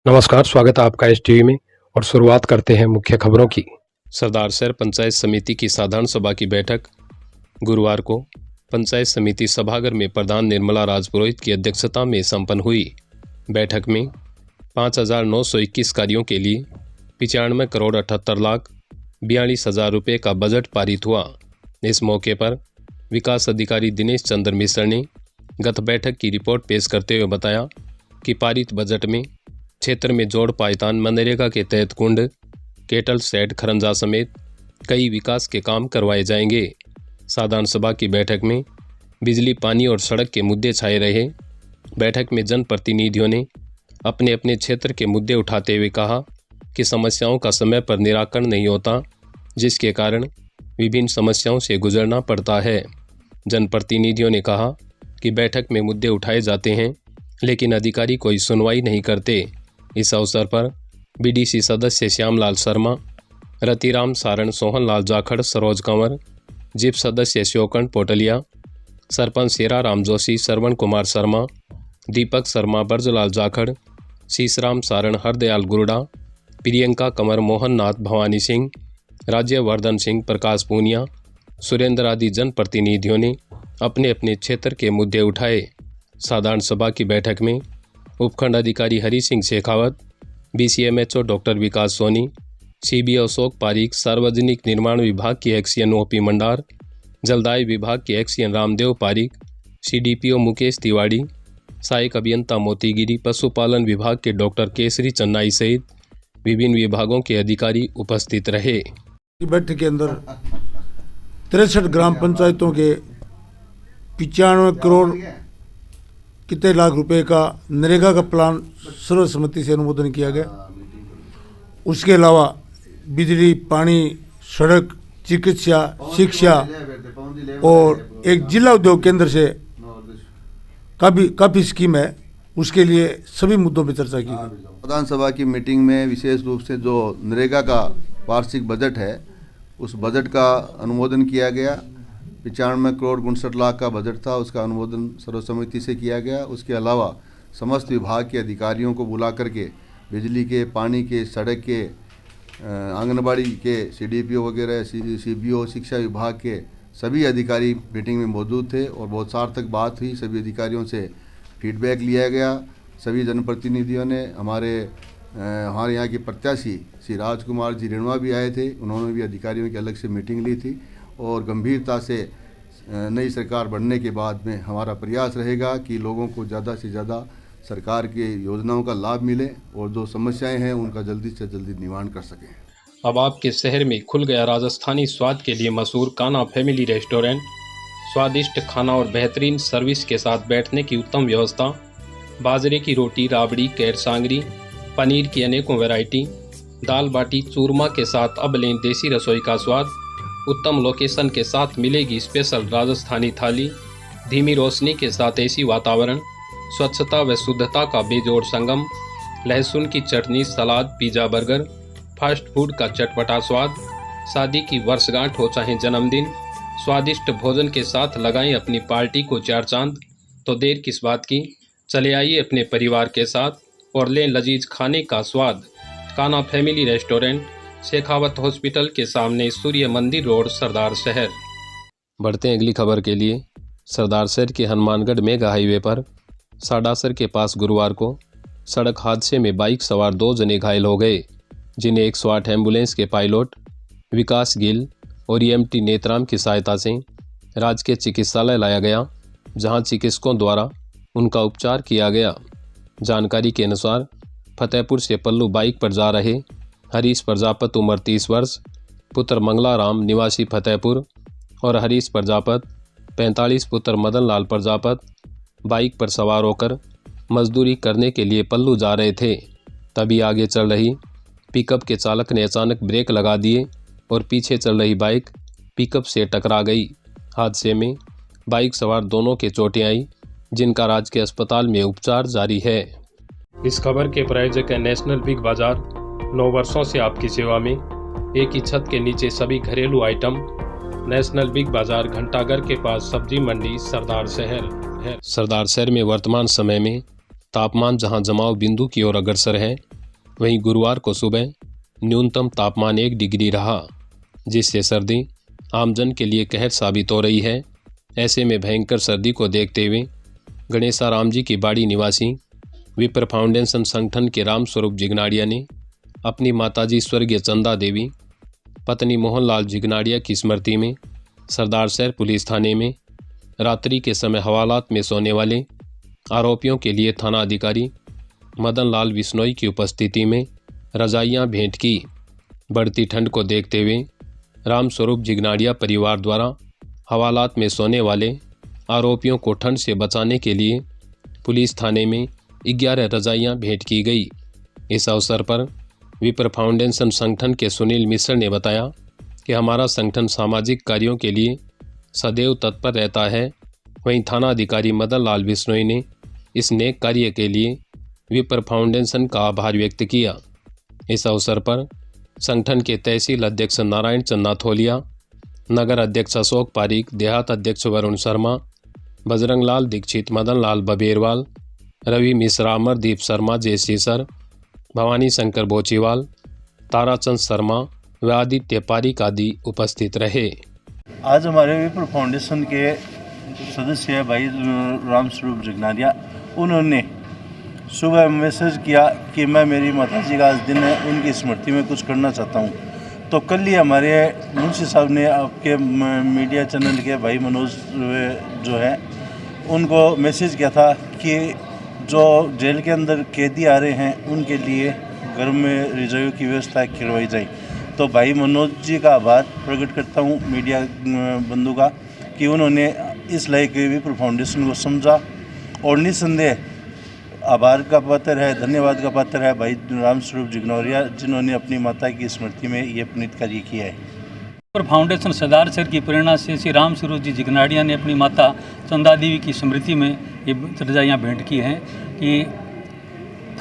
नमस्कार, स्वागत है आपका एसटीवी में। और शुरुआत करते हैं मुख्य खबरों की। सरदार शहर पंचायत समिति की साधारण सभा की बैठक गुरुवार को पंचायत समिति सभागार में प्रधान निर्मला राजपुरोहित की अध्यक्षता में संपन्न हुई। बैठक में 5,921 कार्यों के लिए 95 करोड़ 78 लाख 42 हजार रुपये का बजट पारित हुआ। इस मौके पर विकास अधिकारी दिनेश चंद्र मिश्र ने गत बैठक की रिपोर्ट पेश करते हुए बताया कि पारित बजट में क्षेत्र में जोड़ पायतान, मनरेगा के तहत कुंड, केटल सेट, खरंजा समेत कई विकास के काम करवाए जाएंगे। साधारण सभा की बैठक में बिजली, पानी और सड़क के मुद्दे छाए रहे। बैठक में जनप्रतिनिधियों ने अपने अपने क्षेत्र के मुद्दे उठाते हुए कहा कि समस्याओं का समय पर निराकरण नहीं होता, जिसके कारण विभिन्न समस्याओं से गुजरना पड़ता है। जनप्रतिनिधियों ने कहा कि बैठक में मुद्दे उठाए जाते हैं, लेकिन अधिकारी कोई सुनवाई नहीं करते। इस अवसर पर बीडीसी सदस्य श्यामलाल शर्मा, रतिराम सारण, सोहनलाल जाखड़, सरोज कंवर, जिप सदस्य शिवकर्ण पोटलिया, सरपंच शेराराम जोशी, श्रवण कुमार शर्मा, दीपक शर्मा, ब्रजलाल जाखड़, शीशराम सारण, हरदयाल गुरुड़ा, प्रियंका कंवर, मोहन नाथ, भवानी सिंह, राज्यवर्धन सिंह, प्रकाश पूनिया, सुरेंद्र आदि जनप्रतिनिधियों ने अपने अपने क्षेत्र के मुद्दे उठाए। साधारण सभा की बैठक में उपखंड अधिकारी हरि सिंह शेखावत, बीसीएमएचओ डॉक्टर विकास सोनी, सीबीओ अशोक पारीक, सार्वजनिक निर्माण विभाग की एक्सीएन ओपी मंडार, जलदाय विभाग के एक्सीएन रामदेव पारीक, सीडीपीओ मुकेश तिवाड़ी, सहायक अभियंता मोतीगिरी, पशुपालन विभाग के डॉक्टर केसरी चन्नाई सहित विभिन्न विभागों के अधिकारी उपस्थित रहे। बैठक के अंदर 63 ग्राम पंचायतों के 95 करोड़ कितने लाख रुपए का नरेगा का प्लान सर्वसम्मति से अनुमोदन किया गया। उसके अलावा बिजली, पानी, सड़क, चिकित्सा, शिक्षा और एक जिला उद्योग केंद्र से काफ़ी स्कीम है, उसके लिए सभी मुद्दों पर चर्चा की गई। प्रधान सभा की मीटिंग में विशेष रूप से जो नरेगा का वार्षिक बजट है, उस बजट का अनुमोदन किया गया। 95 करोड़ 59 लाख का बजट था, उसका अनुमोदन सर्वसम्मति से किया गया। उसके अलावा समस्त विभाग के अधिकारियों को बुला करके बिजली के, पानी के, सड़क के, आंगनबाड़ी के, सीडीपीओ वगैरह, सीबीओ, शिक्षा विभाग के सभी अधिकारी मीटिंग में मौजूद थे और बहुत सार्थक बात हुई। सभी अधिकारियों से फीडबैक लिया गया। सभी जनप्रतिनिधियों ने हमारे यहाँ के प्रत्याशी श्री राजकुमार जी रेणुआ भी आए थे, उन्होंने भी अधिकारियों की अलग से मीटिंग ली थी और गंभीरता से नई सरकार बनने के बाद में हमारा प्रयास रहेगा कि लोगों को ज़्यादा से ज़्यादा सरकार की योजनाओं का लाभ मिले और जो समस्याएं हैं उनका जल्दी से जल्दी निवारण कर सकें। अब आपके शहर में खुल गया राजस्थानी स्वाद के लिए मशहूर कान्हा फैमिली रेस्टोरेंट। स्वादिष्ट खाना और बेहतरीन सर्विस के साथ बैठने की उत्तम व्यवस्था, बाजरे की रोटी, राबड़ी, कैर सांगरी, पनीर की अनेकों वैरायटी, दाल बाटी चूरमा के साथ अब लें देसी रसोई का स्वाद। उत्तम लोकेशन के साथ मिलेगी स्पेशल राजस्थानी थाली, धीमी रोशनी के साथ एसी वातावरण, स्वच्छता व शुद्धता का बेजोड़ संगम, लहसुन की चटनी, सलाद, पिज़्ज़ा, बर्गर, फास्ट फूड का चटपटा स्वाद। शादी की वर्षगांठ हो चाहे जन्मदिन, स्वादिष्ट भोजन के साथ लगाएं अपनी पार्टी को चार चांद। तो देर किस बात की, चले आइए अपने परिवार के साथ और लें लजीज खाने का स्वाद। Kanha family restaurant, Shekhawat hospital के सामने, सूर्य मंदिर रोड, सरदार शहर। बढ़ते हैं अगली खबर के लिए। सरदार शहर के हनुमानगढ़ मेगा हाईवे पर साडासर के पास गुरुवार को सड़क हादसे में बाइक सवार 2 जने घायल हो गए, जिन्हें 108 एम्बुलेंस के पायलट विकास गिल और ईएमटी नेत्राम की सहायता से राजकीय चिकित्सालय लाया गया, जहां चिकित्सकों द्वारा उनका उपचार किया गया। जानकारी के अनुसार फतेहपुर से पल्लू बाइक पर जा रहे हरीश प्रजापत उम्र 30 वर्ष, पुत्र मंगलाराम निवासी फतेहपुर, और हरीश प्रजापत 45 पुत्र मदन लाल प्रजापत बाइक पर सवार होकर मजदूरी करने के लिए पल्लू जा रहे थे। तभी आगे चल रही पिकअप के चालक ने अचानक ब्रेक लगा दिए और पीछे चल रही बाइक पिकअप से टकरा गई। हादसे में बाइक सवार दोनों के चोटें आई, जिनका राजकीय अस्पताल में उपचार जारी है। इस खबर के प्रायोजक है नेशनल बिग बाजार। 9 वर्षों से आपकी सेवा में, एक ही छत के नीचे सभी घरेलू आइटम। नेशनल बिग बाजार, घंटाघर के पास, सब्जी मंडी, सरदार शहर है। सरदार शहर में वर्तमान समय में तापमान जहां जमाव बिंदु की ओर अग्रसर है, वहीं गुरुवार को सुबह न्यूनतम तापमान 1 डिग्री रहा, जिससे सर्दी आमजन के लिए कहर साबित हो रही है। ऐसे में भयंकर सर्दी को देखते हुए गणेशाराम जी की बाड़ी निवासी विप्र फाउंडेशन संगठन के रामस्वरूप जिगनाड़िया ने अपनी माताजी स्वर्गीय चंदा देवी, पत्नी मोहनलाल जिगनाड़िया की स्मृति में सरदार शहर पुलिस थाने में रात्रि के समय हवालात में सोने वाले आरोपियों के लिए थाना अधिकारी मदन लाल बिश्नोई की उपस्थिति में रजाइयां भेंट की। बढ़ती ठंड को देखते हुए रामस्वरूप जिगनाड़िया परिवार द्वारा हवालात में सोने वाले आरोपियों को ठंड से बचाने के लिए पुलिस थाने में 11 रजाइयां भेंट की गई। इस अवसर पर विप्र फाउंडेशन संगठन के सुनील मिश्र ने बताया कि हमारा संगठन सामाजिक कार्यों के लिए सदैव तत्पर रहता है। वहीं थाना अधिकारी मदन लाल बिश्नोई ने इस नेक कार्य के लिए विप्र फाउंडेशन का आभार व्यक्त किया। इस अवसर पर संगठन के तहसील अध्यक्ष नारायण चंद नाथोलिया, नगर अध्यक्ष अशोक पारीक, देहात अध्यक्ष वरुण शर्मा, बजरंग लाल दीक्षित, मदन लाल बबेरवाल, रवि मिश्रा, अमरदीप शर्मा, जयश्री सर, भवानी शंकर बोचीवाल, ताराचंद शर्मा व आदित्य पारीक आदि उपस्थित रहे। आज हमारे विप्र फाउंडेशन के सदस्य भाई रामस्वरूप जिगनाड़िया, उन्होंने सुबह मैसेज किया कि मैं मेरी माताजी का आज दिन है, उनकी स्मृति में कुछ करना चाहता हूँ। तो कल ही हमारे मुंशी साहब ने आपके मीडिया चैनल के भाई मनोज जो है उनको मैसेज किया था कि जो जेल के अंदर कैदी आ रहे हैं उनके लिए घर में रजाइयों की व्यवस्था करवाई जाए। तो भाई मनोज जी का आभार प्रकट करता हूँ मीडिया बंधु का कि उन्होंने इस लायक विप्र फाउंडेशन को समझा और निस्संदेह आभार का पात्र है, धन्यवाद का पात्र है भाई रामस्वरूप जिगनाड़िया, जिन्होंने अपनी माता की स्मृति में ये पुनीत कार्य किया है। विप्र फाउंडेशन सरदार सर की प्रेरणा से श्री रामस्वरूप जी जिगनाड़िया ने अपनी माता चंदा देवी की स्मृति में ये रजाइयाँ भेंट की हैं कि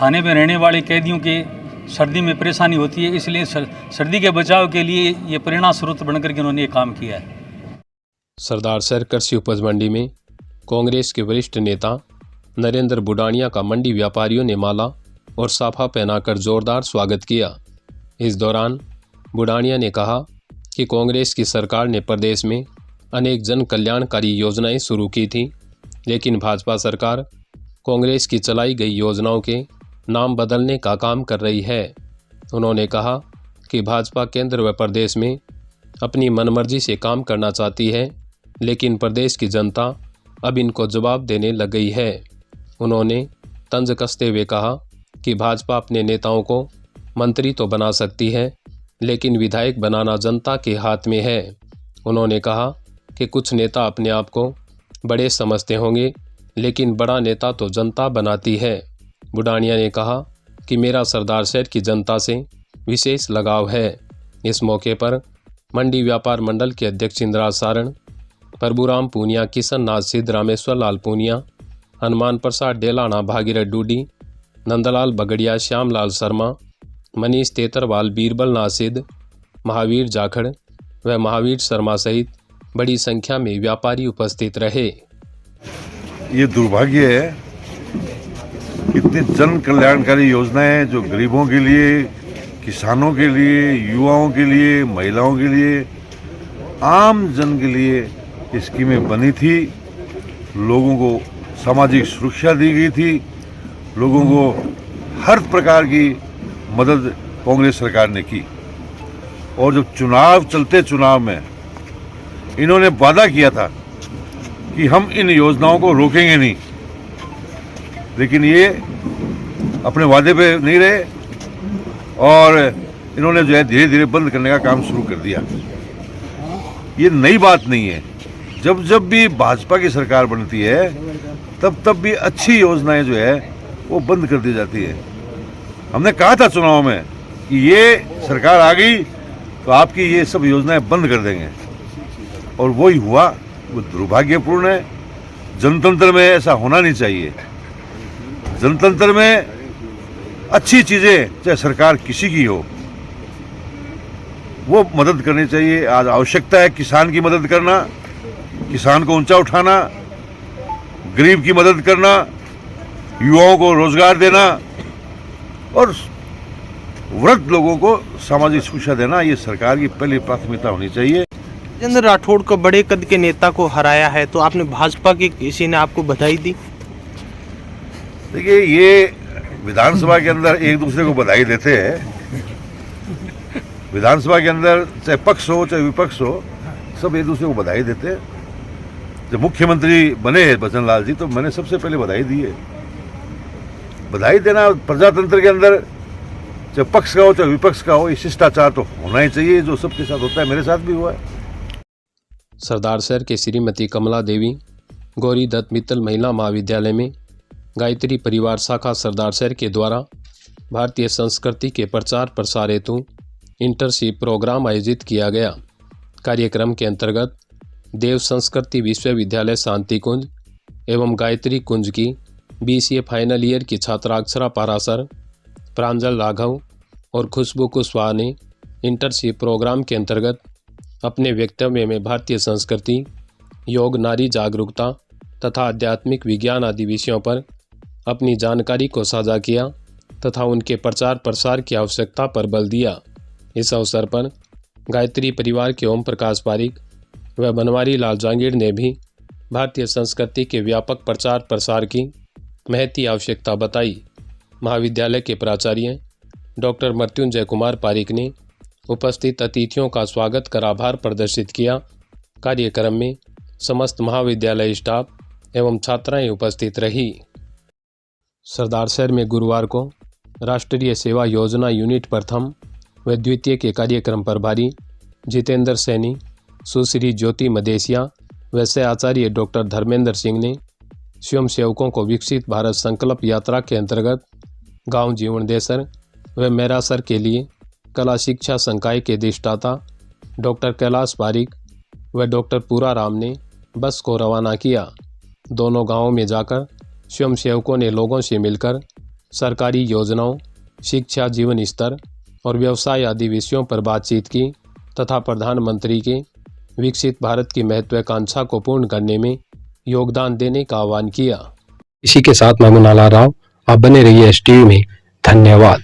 थाने में रहने वाले कैदियों के सर्दी में परेशानी होती है, इसलिए सर्दी के बचाव के लिए ये प्रेरणा स्रोत बनकर के उन्होंने ये काम किया है। सरदार शहर कृषि उपज मंडी में कांग्रेस के वरिष्ठ नेता नरेंद्र बुडानिया का मंडी व्यापारियों ने माला और साफा पहनाकर जोरदार स्वागत किया। इस दौरान बुडानिया ने कहा कि कांग्रेस की सरकार ने प्रदेश में अनेक जन कल्याणकारी योजनाएं शुरू की थी, लेकिन भाजपा सरकार कांग्रेस की चलाई गई योजनाओं के नाम बदलने का काम कर रही है। उन्होंने कहा कि भाजपा केंद्र व प्रदेश में अपनी मनमर्जी से काम करना चाहती है, लेकिन प्रदेश की जनता अब इनको जवाब देने लग गई है। उन्होंने तंज कसते हुए कहा कि भाजपा अपने नेताओं को मंत्री तो बना सकती है, लेकिन विधायक बनाना जनता के हाथ में है। उन्होंने कहा कि कुछ नेता अपने आप को बड़े समझते होंगे, लेकिन बड़ा नेता तो जनता बनाती है। बुडानिया ने कहा कि मेरा सरदार शहर की जनता से विशेष लगाव है। इस मौके पर मंडी व्यापार मंडल के अध्यक्ष इंद्राज सारण, प्रभुराम पूनिया, किशन नाथ सिद्ध, रामेश्वर लाल पूनिया, हनुमान प्रसाद डेलाना, भागीरथ डूडी, नंदलाल बगड़िया, श्यामलाल शर्मा, मनीष तेतरवाल, बीरबल नाथ सिद्ध, महावीर जाखड़ व महावीर शर्मा सहित बड़ी संख्या में व्यापारी उपस्थित रहे। ये दुर्भाग्य है, इतनी जन कल्याणकारी योजनाएं जो गरीबों के लिए, किसानों के लिए, युवाओं के लिए, महिलाओं के लिए, आम जन के लिए ये स्कीमें बनी थी। लोगों को सामाजिक सुरक्षा दी गई थी, लोगों को हर प्रकार की मदद कांग्रेस सरकार ने की। और जब चुनाव में इन्होंने वादा किया था कि हम इन योजनाओं को रोकेंगे नहीं, लेकिन ये अपने वादे पे नहीं रहे और इन्होंने जो है धीरे धीरे बंद करने का काम शुरू कर दिया। ये नई बात नहीं है, जब भी भाजपा की सरकार बनती है तब भी अच्छी योजनाएं जो है वो बंद कर दी जाती है। हमने कहा था चुनाव में कि ये सरकार आ गई तो आपकी ये सब योजनाएं बंद कर देंगे, और वही हुआ। वो दुर्भाग्यपूर्ण है। जनतंत्र में ऐसा होना नहीं चाहिए। जनतंत्र में अच्छी चीज़ें, चाहे सरकार किसी की हो, वो मदद करनी चाहिए। आज आवश्यकता है किसान की मदद करना, किसान को ऊंचा उठाना, गरीब की मदद करना, युवाओं को रोजगार देना और वृद्ध लोगों को सामाजिक सुरक्षा देना, ये सरकार की पहली प्राथमिकता होनी चाहिए। राजेंद्र राठौड़ को बड़े कद के नेता को हराया है, तो आपने भाजपा की किसी ने आपको बधाई दी? देखिए, ये विधानसभा के अंदर एक दूसरे को बधाई देते हैं। विधानसभा के अंदर चाहे पक्ष हो चाहे विपक्ष हो, सब एक दूसरे को बधाई देते हैं। जब मुख्यमंत्री बने बचन लाल जी, तो मैंने सबसे पहले बधाई दी है। बधाई देना प्रजातंत्र के अंदर चाहे पक्ष का हो चाहे विपक्ष का हो, ये शिष्टाचार तो होना ही चाहिए, जो सबके साथ होता है, मेरे साथ भी हुआ है। सरदार शहर के श्रीमती कमला देवी गौरी दत्त मित्तल महिला महाविद्यालय में गायत्री परिवार शाखा सरदार शहर के द्वारा भारतीय संस्कृति के प्रचार प्रसार हेतु इंटर्नशिप प्रोग्राम आयोजित किया गया। कार्यक्रम के अंतर्गत देव संस्कृति विश्वविद्यालय शांति कुंज एवं गायत्री कुंज की BCA फाइनल ईयर की छात्रा अक्षरा पारासर, प्रांजल राघव और खुशबू कुशवाहा ने इंटर्नशिप प्रोग्राम के अंतर्गत अपने वक्तव्य में भारतीय संस्कृति, योग, नारी जागरूकता तथा आध्यात्मिक विज्ञान आदि विषयों पर अपनी जानकारी को साझा किया तथा उनके प्रचार प्रसार की आवश्यकता पर बल दिया। इस अवसर पर गायत्री परिवार के ओम प्रकाश पारिक व बनवारी लाल जांगीर ने भी भारतीय संस्कृति के व्यापक प्रचार प्रसार की महती आवश्यकता बताई। महाविद्यालय के प्राचार्य डॉक्टर मृत्युंजय कुमार पारिक ने उपस्थित अतिथियों का स्वागत कर आभार प्रदर्शित किया। कार्यक्रम में समस्त महाविद्यालय स्टाफ एवं छात्राएं उपस्थित रही। सरदार शहर में गुरुवार को राष्ट्रीय सेवा योजना यूनिट प्रथम व द्वितीय के कार्यक्रम प्रभारी जितेंद्र सैनी, सुश्री ज्योति मदेसिया व सह आचार्य डॉक्टर धर्मेंद्र सिंह ने स्वयंसेवकों को विकसित भारत संकल्प यात्रा के अंतर्गत गांव जीवनदेसर व मैरासर के लिए कला शिक्षा संकाय के अधिष्ठाता डॉक्टर कैलाश पारिक व डॉक्टर पूरा राम ने बस को रवाना किया। दोनों गांवों में जाकर स्वयंसेवकों ने लोगों से मिलकर सरकारी योजनाओं, शिक्षा, जीवन स्तर और व्यवसाय आदि विषयों पर बातचीत की तथा प्रधानमंत्री के विकसित भारत की महत्वाकांक्षा को पूर्ण करने में योगदान देने का आह्वान किया। इसी के साथ मैं मुनाला राव, आप बने रहिए STV में। धन्यवाद।